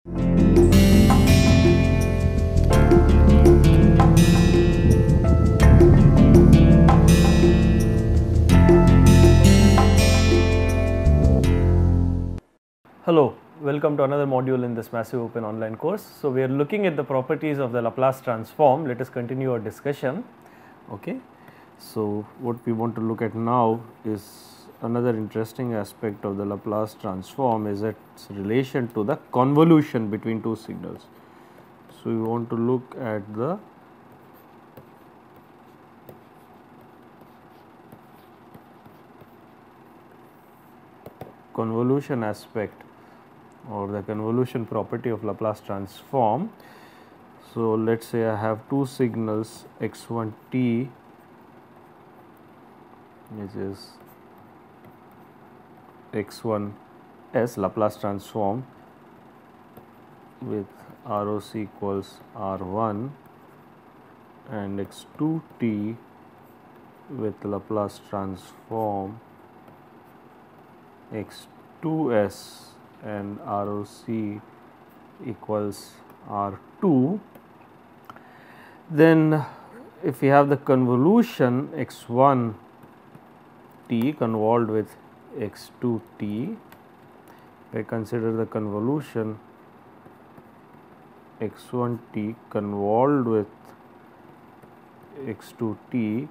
Hello, welcome to another module in this massive open online course. So, we are looking at the properties of the Laplace transform. Let us continue our discussion. Okay. So, what we want to look at now is another interesting aspect of the Laplace transform is its relation to the convolution between two signals. So, we want to look at the convolution aspect or the convolution property of Laplace transform. So, let us say I have two signals x1t, which is x1s Laplace transform with ROC equals R1 and x2t with Laplace transform x2s and ROC equals R2. Then if we have the convolution x1 t convolved with x2t, I consider the convolution x1t convolved with x2t,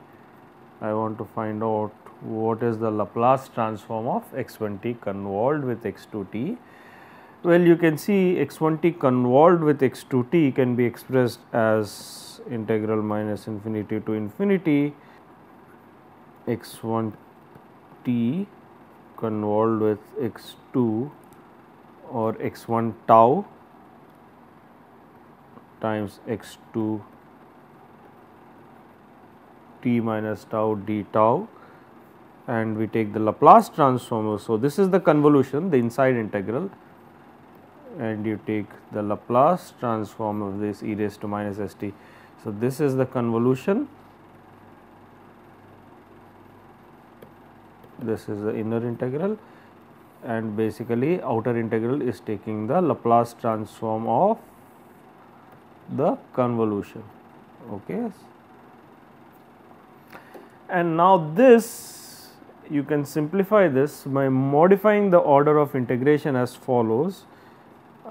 I want to find out what is the Laplace transform of x1t convolved with x2t. Well, you can see x1t convolved with x2t can be expressed as integral minus infinity to infinity x1t convolved with x2 or x1 tau times x2 t minus tau d tau, and we take the Laplace transform. So, this is the convolution, the inside integral, and you take the Laplace transform of this e raised to minus st. So, this is the convolution, this is the inner integral, and basically outer integral is taking the Laplace transform of the convolution. Okay. And now this you can simplify this by modifying the order of integration as follows.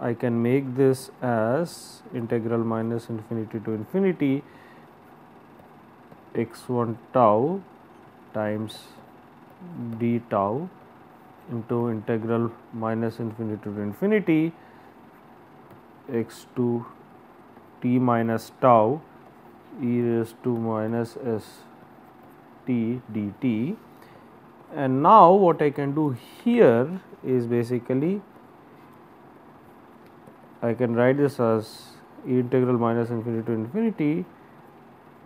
I can make this as integral minus infinity to infinity x1 tau times d tau into integral minus infinity to infinity x2 t minus tau e raised to minus s t dt. And now what I can do here is basically I can write this as integral minus infinity to infinity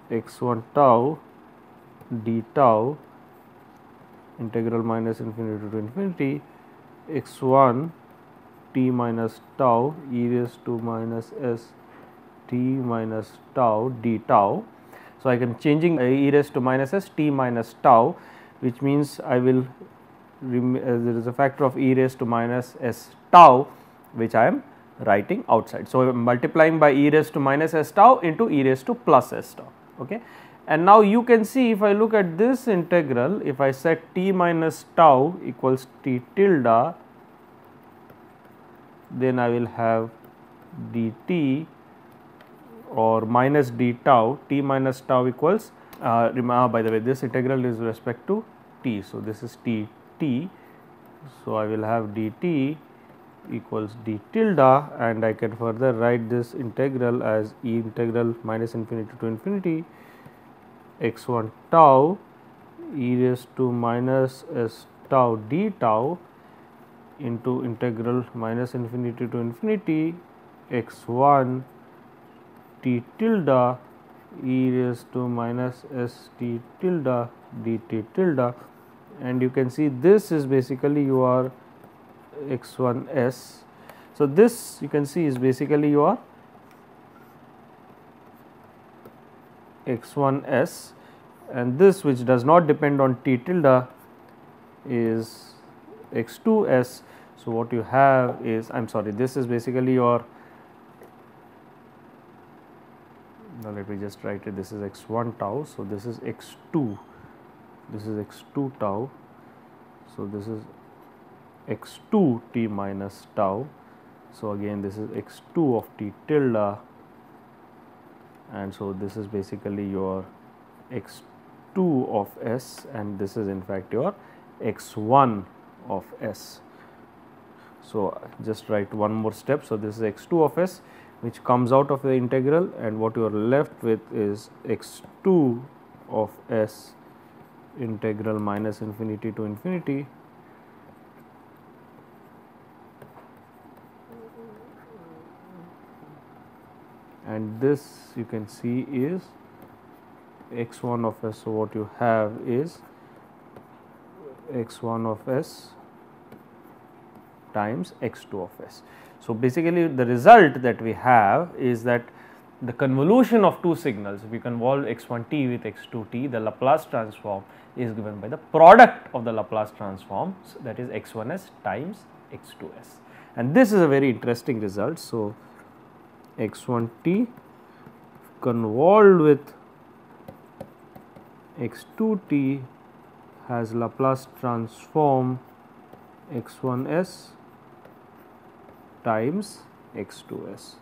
x1 tau d tau integral minus infinity to infinity x1 t minus tau e raised to minus s t minus tau d tau. So, I can changing e raised to minus s t minus tau, which means I will there is a factor of e raised to minus s tau which I am writing outside. So, I am multiplying by e raised to minus s tau into e raised to plus s tau. Okay. And now you can see if I look at this integral, if I set t minus tau equals t tilde, then I will have dt or minus d tau, t minus tau equals by the way this integral is with respect to t. So, this is t t. So, I will have dt equals d tilde, and I can further write this integral as e integral minus infinity to infinity x1 tau e raised to minus s tau d tau into integral minus infinity to infinity x1 t tilde e raised to minus s t tilde dt tilde, and you can see this is basically your x1s. So, this you can see is basically your x1s, and this which does not depend on t tilde is x2s. So, what you have is, I am sorry, this is basically your, now let me just write it, this is x1 tau. So, this is x2, this is x2 tau. So, this is x2 t minus tau. So, again this is x2 of t tilde, and so this is basically your x2 of s, and this is in fact your x1 of s. So, just write one more step. So, this is x2 of s which comes out of the integral, and what you are left with is x2 of s integral minus infinity to infinity and this you can see is x1 of s. So, what you have is x1 of s times x2 of s. So, basically the result that we have is that the convolution of two signals, if we convolve x1t with x2t, the Laplace transform is given by the product of the Laplace transforms, that is x1s times x2s, and this is a very interesting result. So, x1t convolved with x2t has Laplace transform x1s times x2s.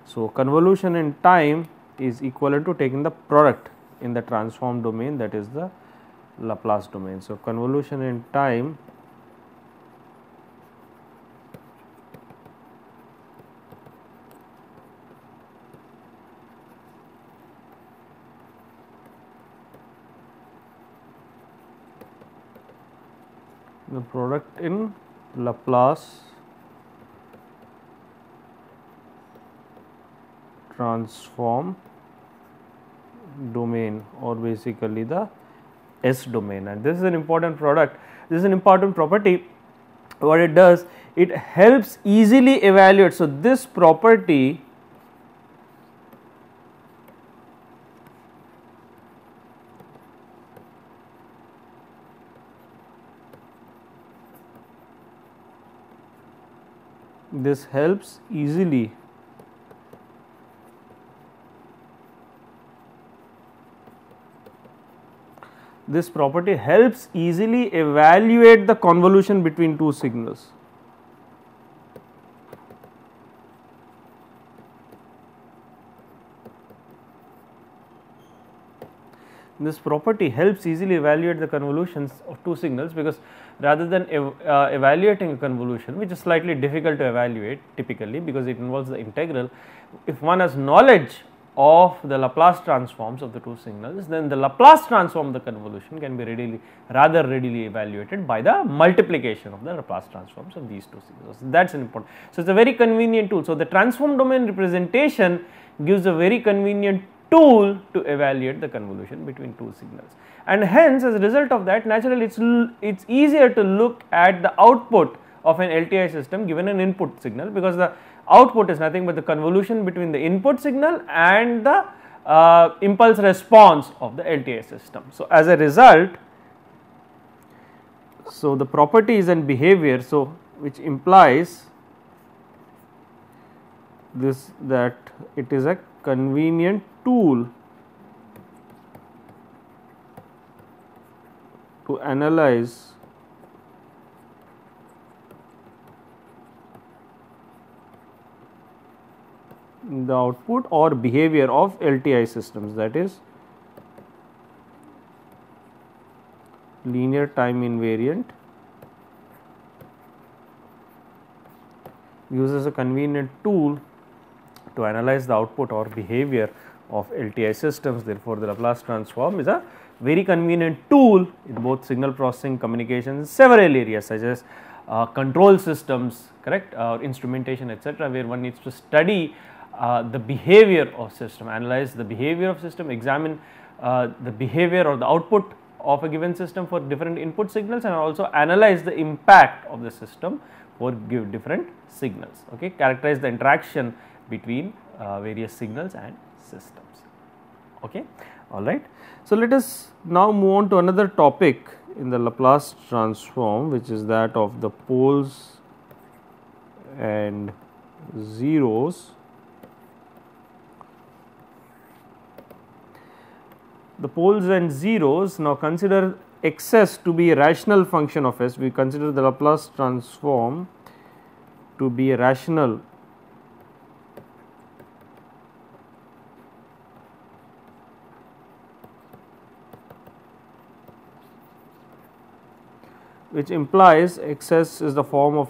So, convolution in time is equivalent to taking the product in the transform domain, that is the Laplace domain. So, convolution in time the product in Laplace transform domain, or basically the S domain, and this is an important product. This is an important property. What it does, it helps easily evaluate. So, this property helps easily evaluate the convolution between two signals. This property helps easily evaluate the convolutions of two signals, because rather than evaluating a convolution, which is slightly difficult to evaluate typically because it involves the integral, if one has knowledge of the Laplace transforms of the two signals, then the Laplace transform of the convolution can be rather readily evaluated by the multiplication of the Laplace transforms of these two signals. So, that is important. So, it is a very convenient tool. So, the transform domain representation gives a very convenient tool to evaluate the convolution between two signals, and hence as a result of that, naturally it's easier to look at the output of an LTI system given an input signal, because the output is nothing but the convolution between the input signal and the impulse response of the LTI system. So, as a result, so the properties and behavior, so which implies this, that it is a convenient tool to analyze the output or behavior of LTI systems, that is linear time invariant, uses a convenient tool to analyze the output or behavior of LTI systems. Therefore, the Laplace transform is a very convenient tool in both signal processing, communications, several areas such as control systems, correct, instrumentation, etc., where one needs to study the behavior of system, analyze the behavior of system, examine the behavior or the output of a given system for different input signals, and also analyze the impact of the system for give different signals, okay, characterize the interaction between various signals and systems, okay, all right. So, let us now move on to another topic in the Laplace transform, which is that of the poles and zeros, the poles and zeros. Now consider xs to be a rational function of s. We consider the Laplace transform to be a rational which implies xs is the form of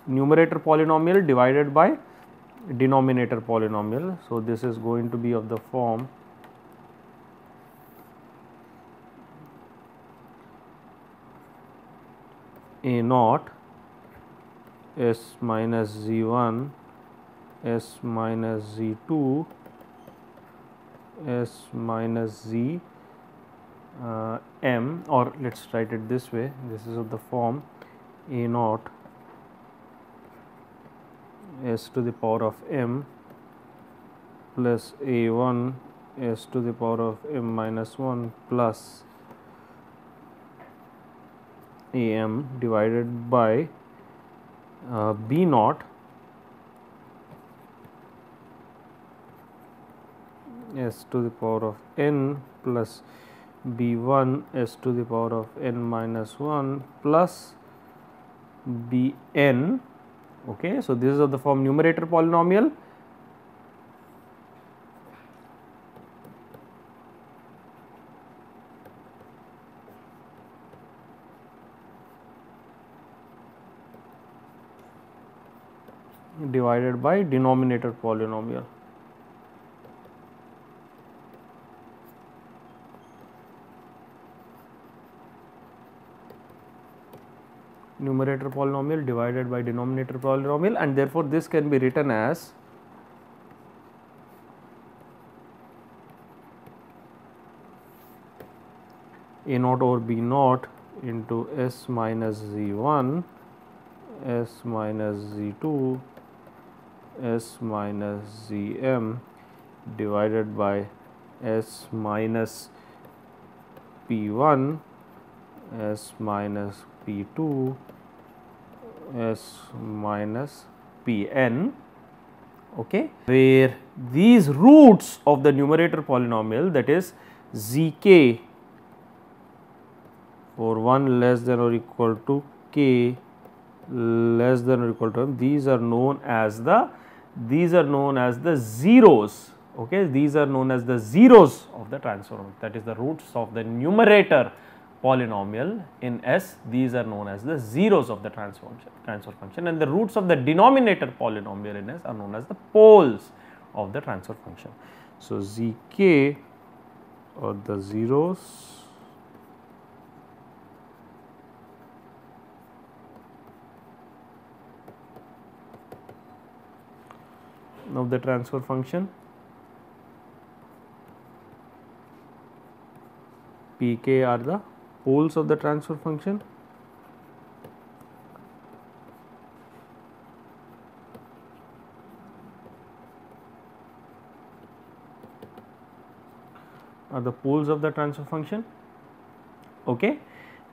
numerator polynomial divided by denominator polynomial. So, this is going to be of the form a naught s minus z1 s minus z2 s minus z m, or let us write it this way. This is of the form a naught s to the power of m plus a1 s to the power of m minus 1 plus am divided by b naught s to the power of n plus b1 s to the power of n minus 1 plus bn. Okay. So, this is of the form numerator polynomial divided by denominator polynomial. Numerator polynomial divided by denominator polynomial, and therefore, this can be written as a naught over b naught into s minus z1 s minus z2 s minus zm divided by s minus p1 s minus p2 s minus pn, okay, where these roots of the numerator polynomial, that is zk for 1 less than or equal to k less than or equal to m, these are known as the zeros. Okay, these are known as the zeros of the transform, that is the roots of the numerator polynomial in S. These are known as the zeros of the transfer function, and the roots of the denominator polynomial in S are known as the poles of the transfer function. So, zk or the zeros of the transfer function, pk are the poles of the transfer function, okay,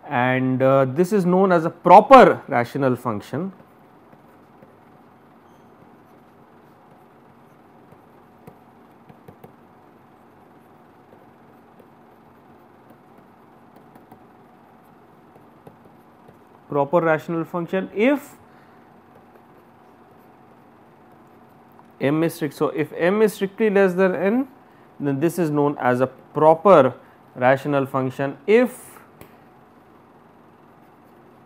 and this is known as a proper rational function. Proper rational function if m is strict. So, if m is strictly less than n, then this is known as a proper rational function. If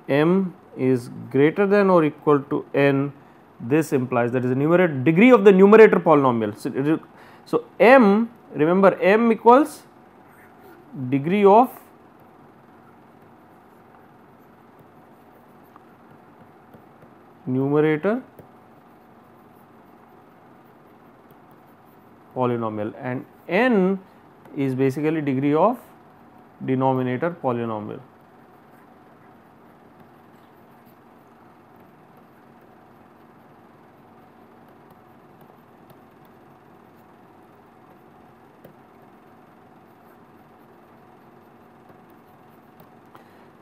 m is greater than or equal to n, this implies that is the numerator degree of the numerator polynomial. So, m, remember m equals degree of numerator polynomial, and n is basically degree of denominator polynomial.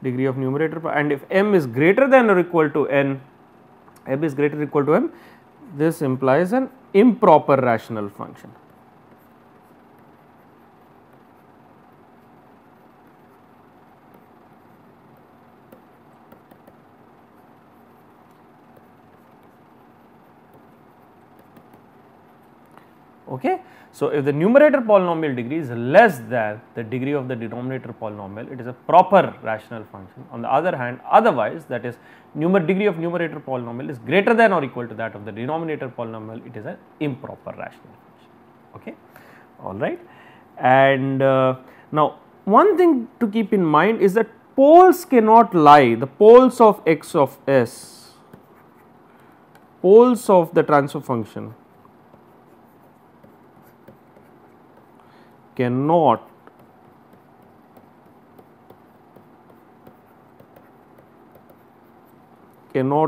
degree of numerator, and if m is greater than or equal to n, m is greater or equal to m, this implies an improper rational function. Okay. So, if the numerator polynomial degree is less than the degree of the denominator polynomial, it is a proper rational function. On the other hand, otherwise, that is degree of numerator polynomial is greater than or equal to that of the denominator polynomial, it is an improper rational function. Okay. All right. And now, one thing to keep in mind is that poles cannot lie, the poles of x of s, poles of the transfer function cannot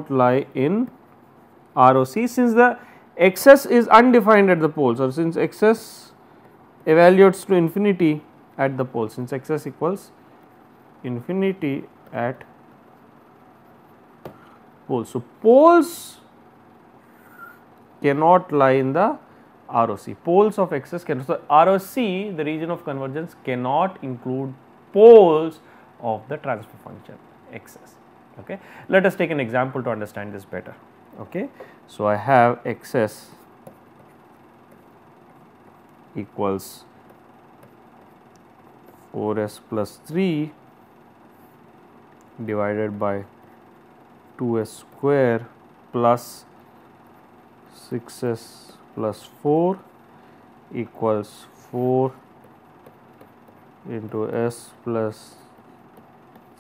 lie in ROC, since the excess is undefined at the poles, or since excess evaluates to infinity at the poles, since excess equals infinity at poles. So, poles cannot lie in the ROC, poles of excess cannot. So, ROC, the region of convergence, cannot include poles of the transfer function excess. Okay. Let us take an example to understand this better. Okay. So, I have excess equals 4s plus 3 divided by 2s square plus 6s plus 4 equals 4 into s plus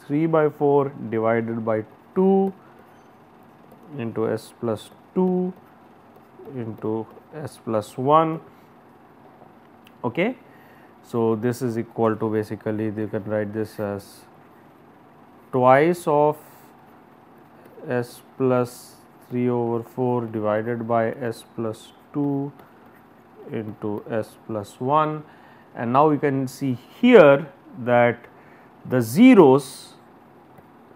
3 by 4 divided by 2 into s plus 2 into s plus 1. Okay. So, this is equal to, basically you can write this as twice of s plus 3 over 4 divided by s plus 2 into s plus 1, and now you can see here that the zeros,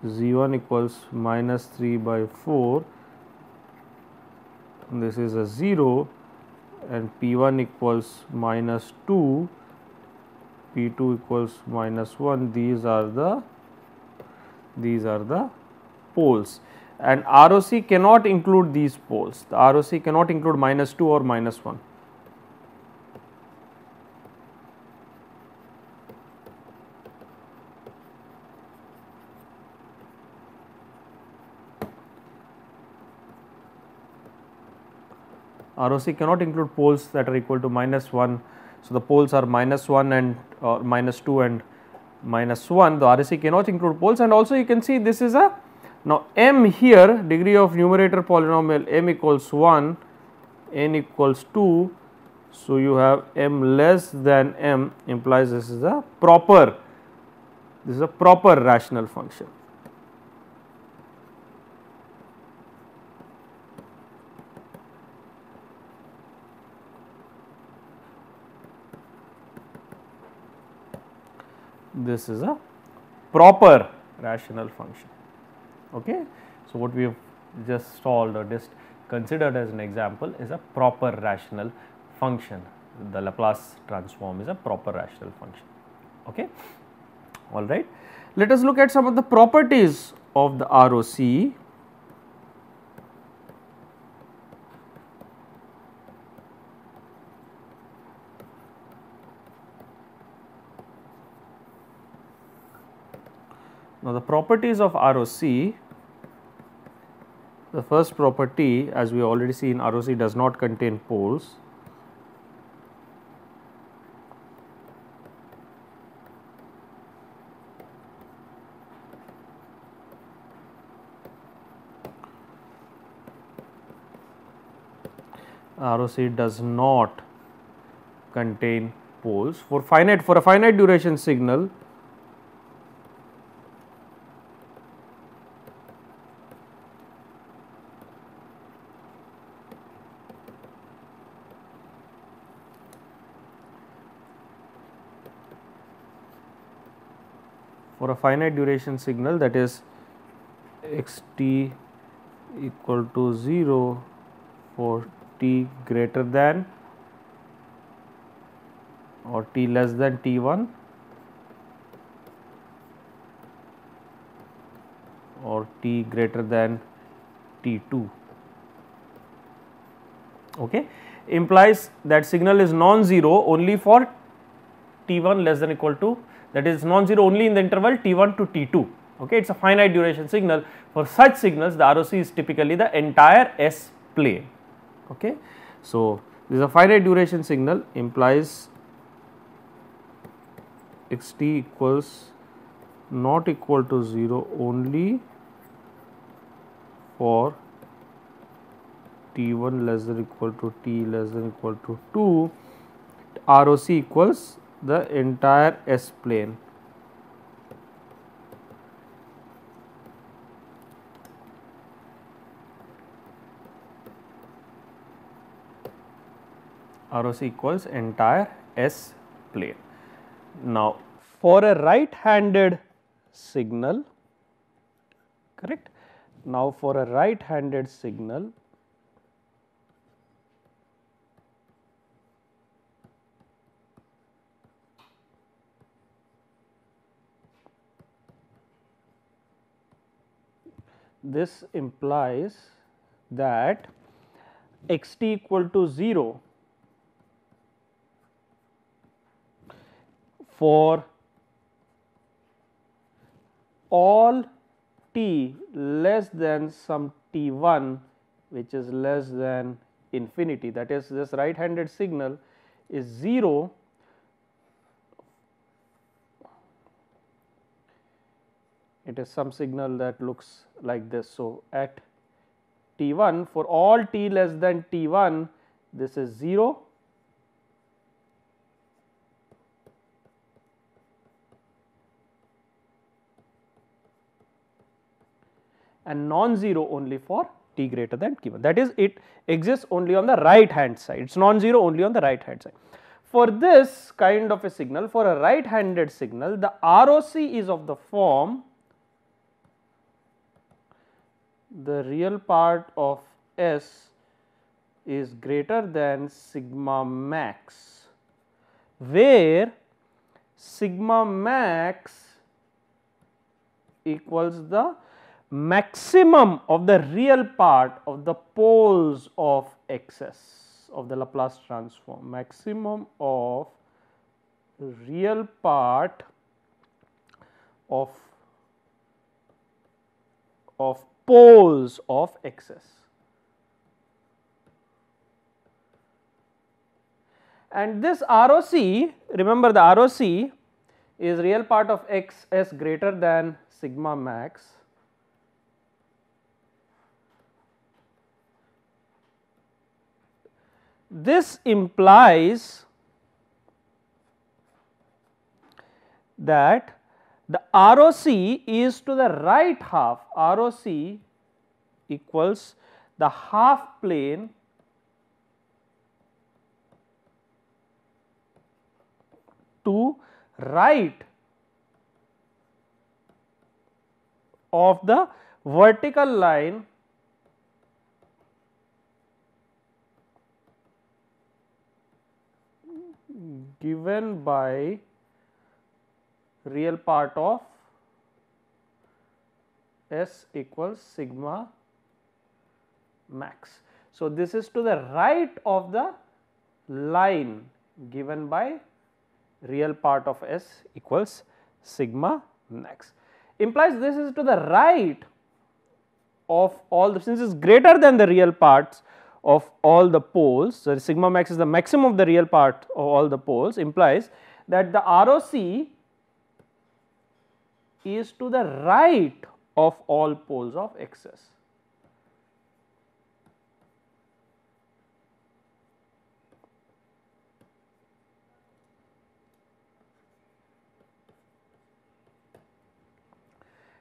z1 equals minus 3 by 4, this is a 0, and p1 equals minus 2, p2 equals minus 1, these are the poles, and ROC cannot include these poles. The ROC cannot include minus 2 or minus 1. ROC cannot include poles that are equal to minus 1. So, the poles are minus 1 and minus 2 and minus 1. The ROC cannot include poles, and also you can see this is a, now m here, degree of numerator polynomial, m equals 1, n equals 2. So, you have m less than m, implies this is a proper rational function. This is a proper rational function. Okay. So, what we have just solved or just considered as an example is a proper rational function. The Laplace transform is a proper rational function. Okay. All right. Let us look at some of the properties of the ROC. Now, the properties of ROC, the first property, as we already seen, ROC does not contain poles. ROC does not contain poles. For a finite duration signal, for a finite duration signal, that is xt equal to 0 for t greater than or t less than t1 or t greater than t2, okay, implies that signal is non-zero only for t1 less than or equal to, that is non-zero only in the interval t1 to t2. Okay, it is a finite duration signal. For such signals, the ROC is typically the entire S plane. Okay, so this is a finite duration signal, implies xt equals not equal to 0 only for t1 less than or equal to t less than or equal to 2, ROC equals the entire S plane. ROC equals entire S plane. Now, for a right-handed signal, correct? Now, for a right-handed signal, this implies that xt equal to 0 for all t less than some t1 which is less than infinity, that is this right handed signal is 0 it is some signal that looks like this. So, at t1 for all t less than t1 this is 0 and non-zero only for t greater than t1, that is it exists only on the right hand side, it is non-zero only on the right hand side. For this kind of a signal, for a right handed signal, the ROC is of the form the real part of S is greater than sigma max, where sigma max equals the maximum of the real part of the poles of excess of the Laplace transform, maximum of real part of poles of excess. And this ROC, remember the ROC is real part of x s greater than sigma max this implies that the ROC is to the right half, ROC equals the half plane to right of the vertical line given by real part of S equals sigma max. So, this is to the right of the line given by real part of S equals sigma max, implies this is to the right of all the, since it is greater than the real parts of all the poles. So, sigma max is the maximum of the real part of all the poles, implies that the ROC is to the right of all poles of excess.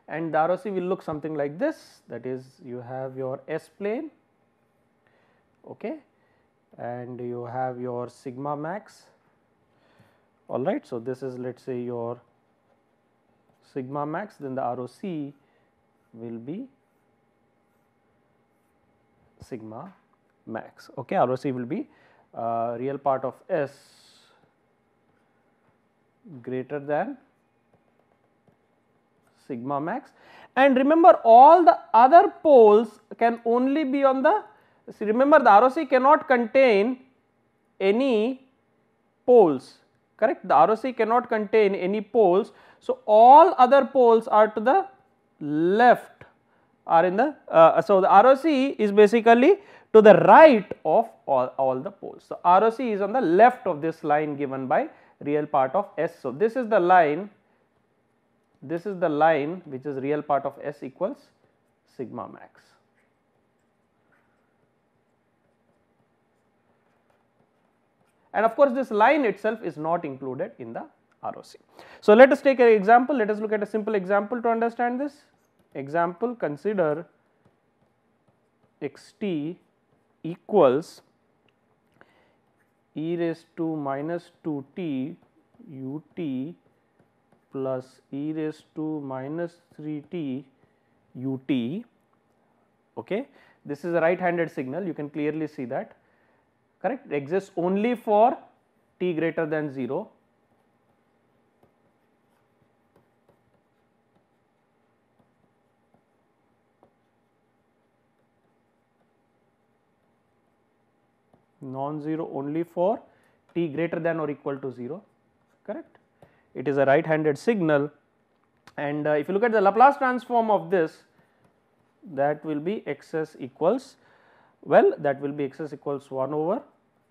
And the ROC will look something like this, that is you have your S plane, okay, and you have your sigma max, alright. So, this is let us say your sigma max, then the ROC will be sigma max. Okay, ROC will be real part of S greater than sigma max, and remember all the other poles can only be on the, see, remember the ROC cannot contain any poles, correct, the ROC cannot contain any poles. So, all other poles are to the left, are in the, so the ROC is basically to the right of all the poles. So, ROC is on the left of this line given by real part of S. So, this is the line which is real part of S equals sigma max. And of course, this line itself is not included in the ROC. So, let us take an example, let us look at a simple example to understand this. Example, consider xt equals e raised to minus 2t ut plus e raised to minus 3t ut. Okay. This is a right handed signal, you can clearly see that, correct, it exists only for t greater than 0. Non-zero only for t greater than or equal to 0, correct. It is a right handed signal, and if you look at the Laplace transform of this, that will be xs equals, well, that will be xs equals 1 over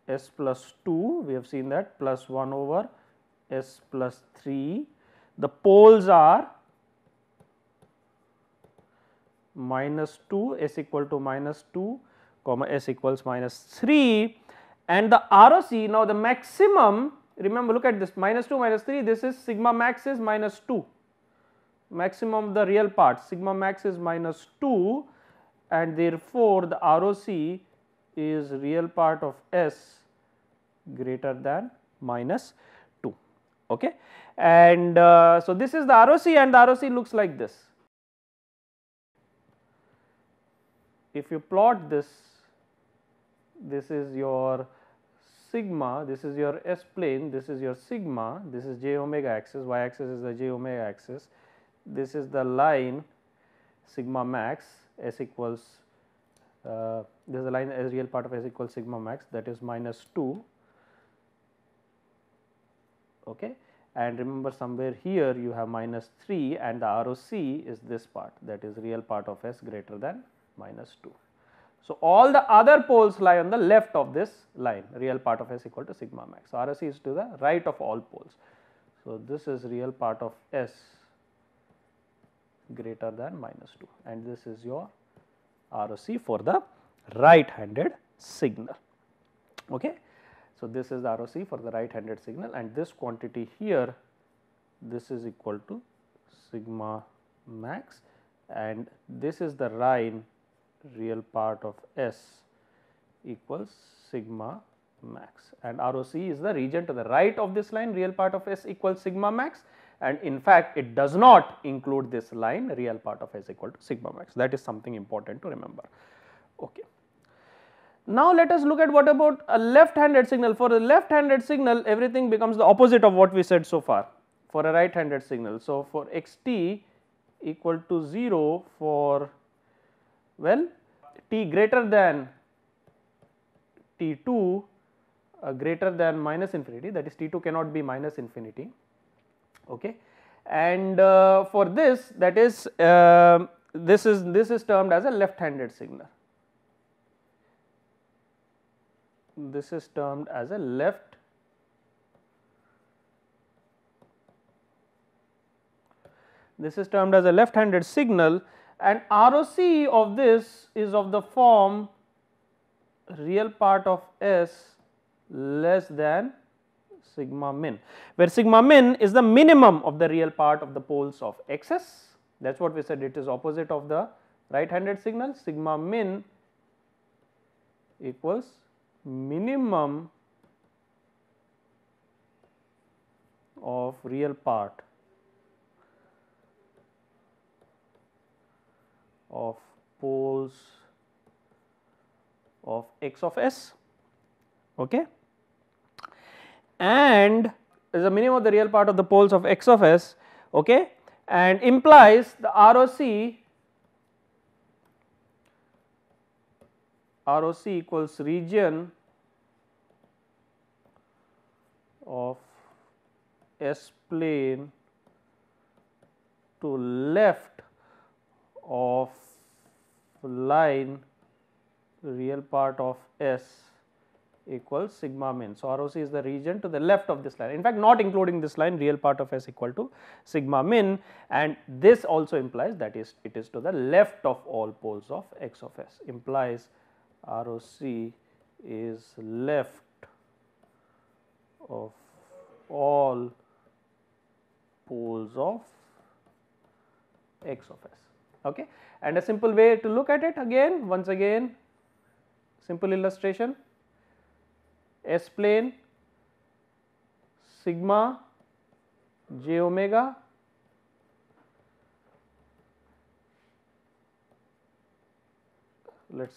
s plus 2, we have seen that, plus 1 over s plus 3. The poles are minus 2, s equal to minus 2, comma s equals minus 3, and the ROC, now the maximum, remember, look at this, minus 2 minus 3, this is sigma max is minus 2, maximum of the real part, sigma max is minus 2, and therefore, the ROC is real part of S greater than minus 2. Okay. And so, this is the ROC, and the ROC looks like this. If you plot this, this is your sigma, this is your S plane, this is your sigma, this is j omega axis, y axis is the j omega axis, this is the line sigma max, S equals, this is the line as real part of S equals sigma max, that is minus 2. Okay. And remember, somewhere here you have minus 3, and the ROC is this part, that is real part of S greater than minus 2. So, all the other poles lie on the left of this line, real part of S equal to sigma max. So, ROC is to the right of all poles. So, this is real part of S greater than minus 2, and this is your ROC for the right handed signal. Okay. So, this is the ROC for the right handed signal, and this quantity here, this is equal to sigma max, and this is the line real part of S equals sigma max, and ROC is the region to the right of this line, real part of S equals sigma max, and in fact, it does not include this line, real part of S equal to sigma max. That is something important to remember. Okay. Now, let us look at what about a left handed signal. For a left handed signal, everything becomes the opposite of what we said so far for a right handed signal. So, for xt equal to 0 for, well, t greater than t2 greater than minus infinity, that is t2 cannot be minus infinity. Okay. And for this, that is this is termed as a left handed signal. This is termed as a left handed signal, and ROC of this is of the form real part of S less than sigma min, where sigma min is the minimum of the real part of the poles of XS. That is what we said, it is opposite of the right handed signal. Sigma min equals minimum of real part of poles of X of S, okay, and is the minimum of the real part of the poles of X of S, okay, and implies the ROC equals region of S plane to left of line real part of S equals sigma min. So, ROC is the region to the left of this line, in fact not including this line, real part of S equal to sigma min, and this also implies that is it is to the left of all poles of X of S, implies ROC is left of all poles of X of S, okay. And a simple way to look at it, again once again simple illustration, S plane sigma j omega let us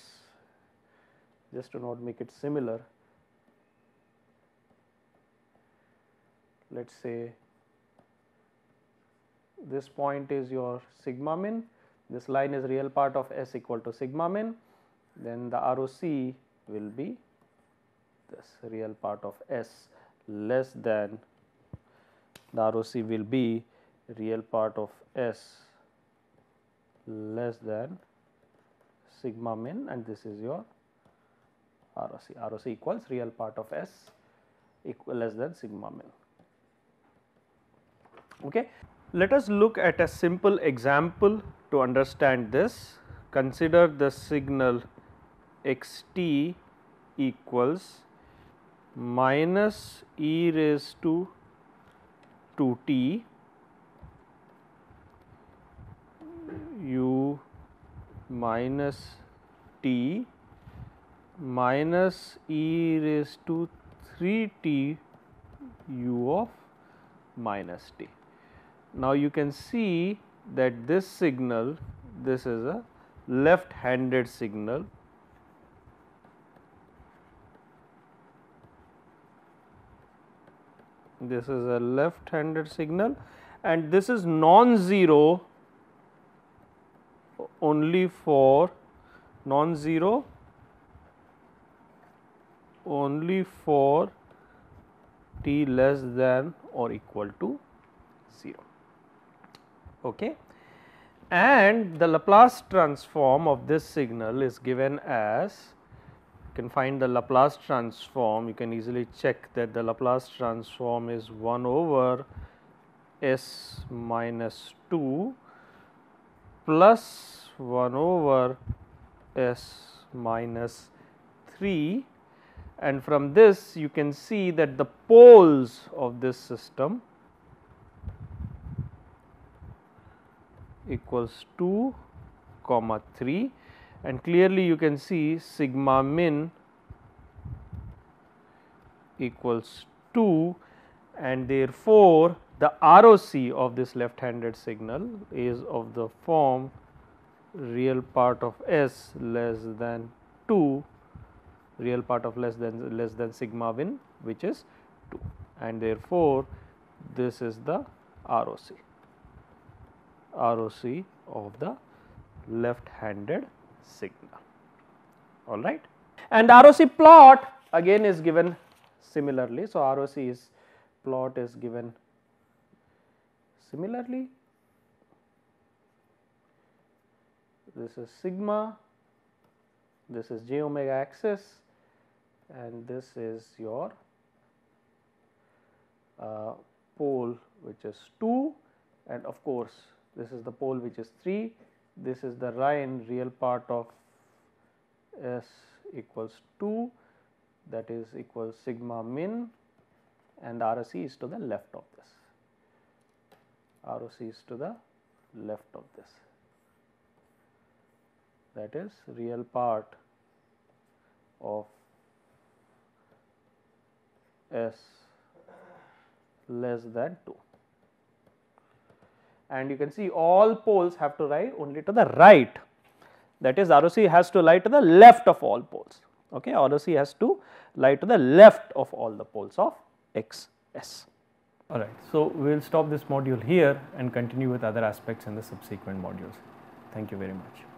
just to not make it similar, let us say this point is your sigma min, this line is real part of S equal to sigma min, then the ROC will be this real part of S less than, the ROC will be real part of S less than sigma min, and this is your ROC. ROC equals real part of S equal less than sigma min. Okay. Let us look at a simple example to understand this. Consider the signal xt equals minus e raised to 2t u minus t minus e raised to 3t u of minus t. Now, you can see that this signal, this is a left handed signal, this is a left handed signal, and this is non-zero only for t less than or equal to 0. Okay. And the Laplace transform of this signal is given as, you can find the Laplace transform, you can easily check that the Laplace transform is 1 over S minus 2 plus 1 over S minus 3, and from this you can see that the poles of this system equals 2, 3, and clearly you can see sigma min equals 2, and therefore, the ROC of this left handed signal is of the form real part of S less than 2, real part of less than sigma min, which is 2, and therefore, this is the ROC of the left handed signal, all right. And the ROC plot again is given similarly. So, ROC is plot is given similarly, this is sigma, this is j omega axis, and this is your pole which is 2, and of course, this is the pole which is 3, this is the line real part of S equals 2, that is equals sigma min, and ROC is to the left of this, ROC is to the left of this, that is real part of S less than 2. And you can see all poles have to lie only to the right that is ROC has to lie to the left of all poles, okay. ROC has to lie to the left of all the poles of X S. Alright, so we will stop this module here and continue with other aspects in the subsequent modules. Thank you very much.